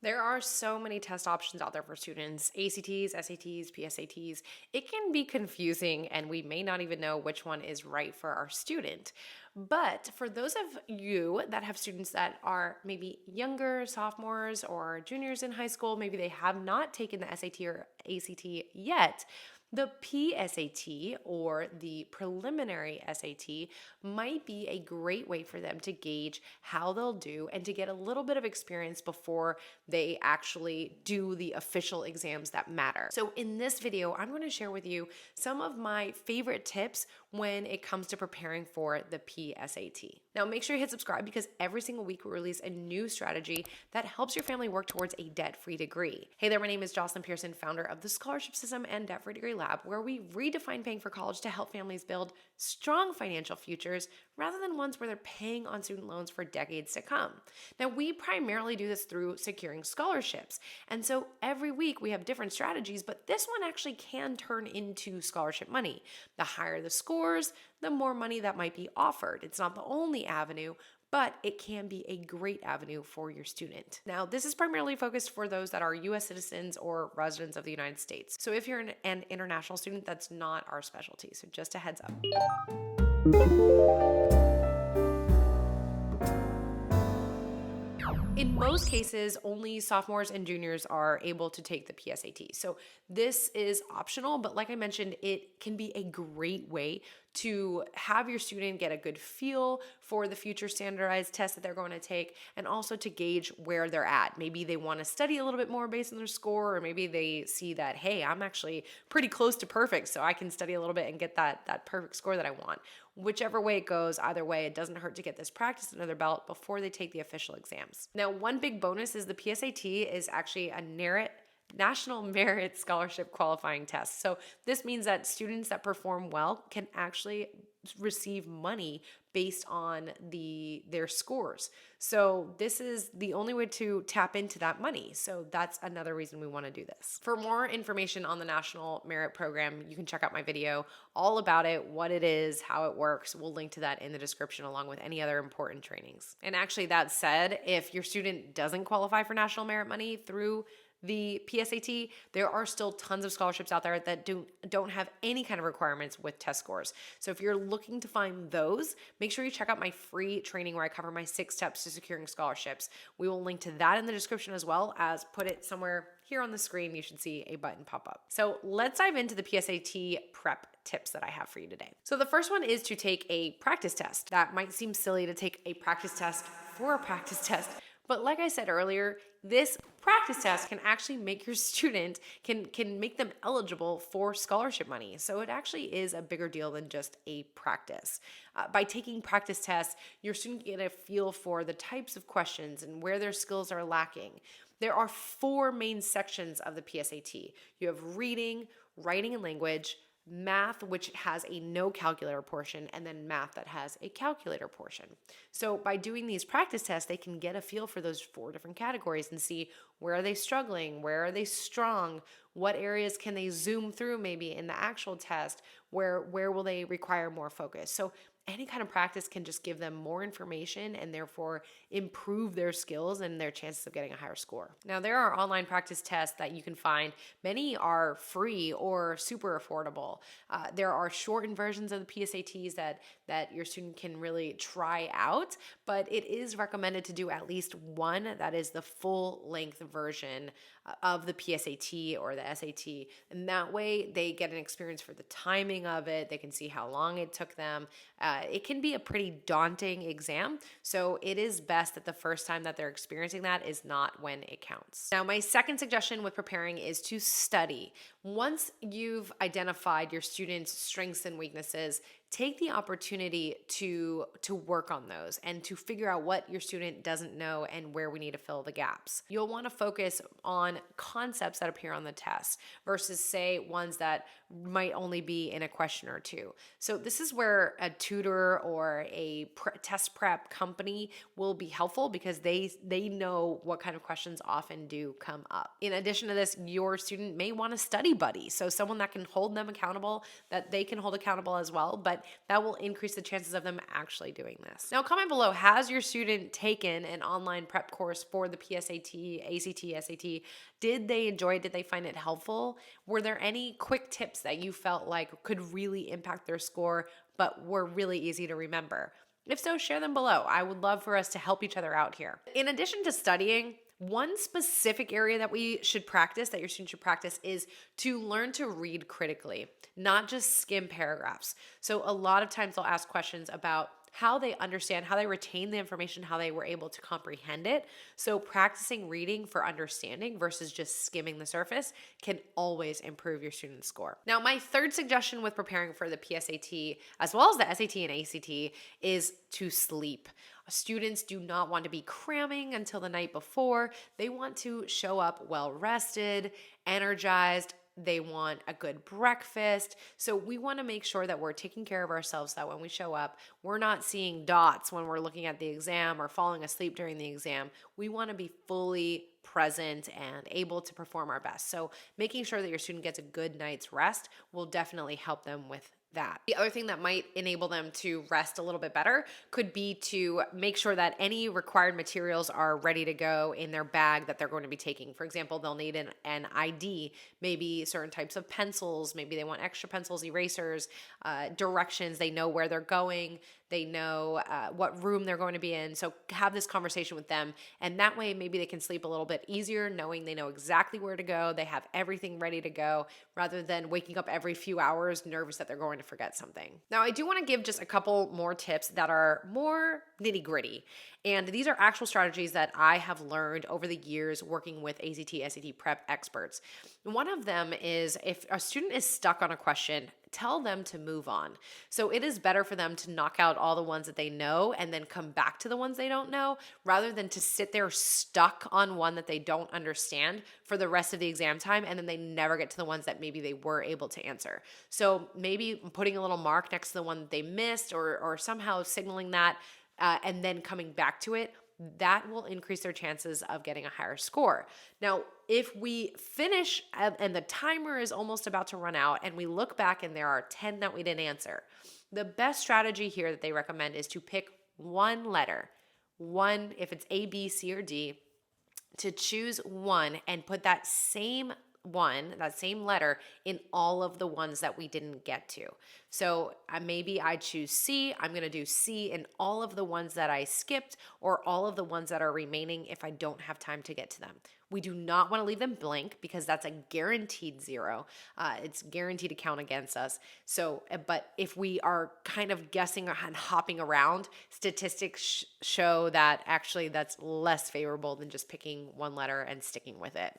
There are so many test options out there for students: ACTs, SATs, PSATs. It can be confusing, and we may not even know which one is right for our student. But for those of you that have students that are maybe younger, sophomores or juniors in high school, maybe they have not taken the SAT or ACT yet, the PSAT or the preliminary SAT might be a great way for them to gauge how they'll do and to get a little bit of experience before they actually do the official exams that matter. So in this video, I'm going to share with you some of my favorite tips when it comes to preparing for the PSAT. Now make sure you hit subscribe because every single week we release a new strategy that helps your family work towards a debt-free degree. Hey there, my name is Jocelyn Pearson, founder of the Scholarship System and Debt-Free Degree Lab, where we redefine paying for college to help families build strong financial futures rather than ones where they're paying on student loans for decades to come. Now, we primarily do this through securing scholarships. And so every week we have different strategies, but this one actually can turn into scholarship money. The higher the scores, the more money that might be offered. It's not the only avenue, but it can be a great avenue for your student. Now, this is primarily focused for those that are US citizens or residents of the United States. So if you're an international student, that's not our specialty. So just a heads up. In most cases, only sophomores and juniors are able to take the PSAT. So this is optional, but like I mentioned, it can be a great way to have your student get a good feel for the future standardized tests that they're going to take, and also to gauge where they're at. Maybe they want to study a little bit more based on their score, or maybe they see that, hey, I'm actually pretty close to perfect, so I can study a little bit and get that perfect score that I want. Whichever way it goes, either way, it doesn't hurt to get this practice under their belt before they take the official exams. Now, one big bonus is the PSAT is actually a National Merit Scholarship qualifying test. So this means that students that perform well can actually receive money based on their scores. So this is the only way to tap into that money. So that's another reason we want to do this. For more information on the National Merit Program, you can check out my video all about it, what it is, how it works. We'll link to that in the description along with any other important trainings. And actually, that said, if your student doesn't qualify for National Merit money through the PSAT, there are still tons of scholarships out there that don't have any kind of requirements with test scores. So if you're looking to find those, make sure you check out my free training where I cover my 6 steps to securing scholarships. We will link to that in the description, as well as put it somewhere here on the screen. You should see a button pop up. So let's dive into the PSAT prep tips that I have for you today. So the first one is to take a practice test. That might seem silly to take a practice test for a practice test, but like I said earlier, this practice test can actually make your student, can make them eligible for scholarship money. So it actually is a bigger deal than just a practice. By taking practice tests, your student can get a feel for the types of questions and where their skills are lacking. There are 4 main sections of the PSAT. You have reading, writing and language, math, which has a no calculator portion, and then math that has a calculator portion. So by doing these practice tests, they can get a feel for those 4 different categories and see where are they struggling, where are they strong, what areas can they zoom through maybe in the actual test, where will they require more focus. So any kind of practice can just give them more information and therefore improve their skills and their chances of getting a higher score. Now, there are online practice tests that you can find. Many are free or super affordable. There are shortened versions of the PSATs that your student can really try out, but it is recommended to do at least one that is the full length version of the PSAT or the SAT. And that way they get an experience for the timing of it. They can see how long it took them. It can be a pretty daunting exam. So it is best that the first time that they're experiencing that is not when it counts. Now, my second suggestion with preparing is to study. Once you've identified your students' strengths and weaknesses, take the opportunity to work on those and to figure out what your student doesn't know and where we need to fill the gaps. You'll want to focus on concepts that appear on the test versus, say, ones that might only be in a question or two. So this is where a tutor or a test prep company will be helpful because they know what kind of questions often do come up. In addition to this, your student may want a study buddy, so someone that can hold them accountable, that they can hold accountable as well, but but that will increase the chances of them actually doing this. Now, comment below, has your student taken an online prep course for the PSAT, ACT, SAT? Did they enjoy it? Did they find it helpful? Were there any quick tips that you felt like could really impact their score, but were really easy to remember? If so, share them below. I would love for us to help each other out here. In addition to studying, one specific area that we should practice, that your students should practice, is to learn to read critically, not just skim paragraphs. So a lot of times they'll ask questions about how they understand, how they retain the information, how they were able to comprehend it. So practicing reading for understanding versus just skimming the surface can always improve your student's score. Now, my third suggestion with preparing for the PSAT, as well as the SAT and ACT, is to sleep. Students do not want to be cramming until the night before. They want to show up well rested, energized. They want a good breakfast. So we want to make sure that we're taking care of ourselves, that when we show up, we're not seeing dots when we're looking at the exam or falling asleep during the exam. We want to be fully present and able to perform our best. So making sure that your student gets a good night's rest will definitely help them with that. The other thing that might enable them to rest a little bit better could be to make sure that any required materials are ready to go in their bag that they're going to be taking. For example, they'll need an ID, maybe certain types of pencils, maybe they want extra pencils, erasers, directions, they know where they're going, they know what room they're going to be in. So have this conversation with them, and that way maybe they can sleep a little bit easier knowing they know exactly where to go, they have everything ready to go, rather than waking up every few hours nervous that they're going to forget something. Now, I do want to give just a couple more tips that are more nitty gritty. And these are actual strategies that I have learned over the years working with ACT, SAT prep experts. One of them is if a student is stuck on a question, tell them to move on. So it is better for them to knock out all the ones that they know and then come back to the ones they don't know, rather than to sit there stuck on one that they don't understand for the rest of the exam time, and then they never get to the ones that maybe they were able to answer. So maybe putting a little mark next to the one that they missed, or somehow signaling that, and then coming back to it, that will increase their chances of getting a higher score. Now, if we finish and the timer is almost about to run out and we look back and there are 10 that we didn't answer, the best strategy here that they recommend is to pick one letter, one, if it's A, B, C, or D, to choose one and put that same letter in all of the ones that we didn't get to. So maybe I choose C. I'm going to do C in all of the ones that I skipped, or all of the ones that are remaining if I don't have time to get to them. We do not want to leave them blank because that's a guaranteed zero. It's guaranteed to count against us. So, but if we are kind of guessing and hopping around, statistics show that actually that's less favorable than just picking one letter and sticking with it.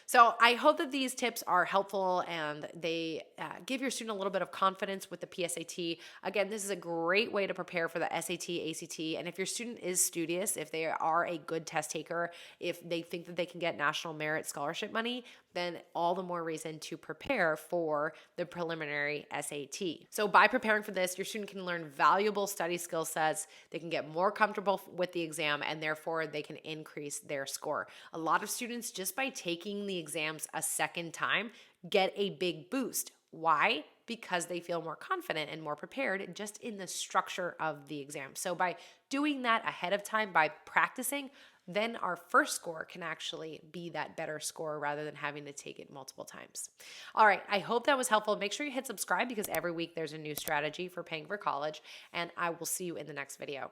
So I hope that these tips are helpful and they give your student a little bit of confidence with the PSAT. Again, this is a great way to prepare for the SAT, ACT, and if your student is studious, if they are a good test taker, if they think that they can get National Merit Scholarship money, then all the more reason to prepare for the preliminary SAT. So by preparing for this, your student can learn valuable study skill sets, they can get more comfortable with the exam, and therefore they can increase their score. A lot of students, just by taking the exams a second time, get a big boost. Why? Because they feel more confident and more prepared just in the structure of the exam. So by doing that ahead of time, by practicing, then our first score can actually be that better score rather than having to take it multiple times. All right, I hope that was helpful. Make sure you hit subscribe because every week there's a new strategy for paying for college, and I will see you in the next video.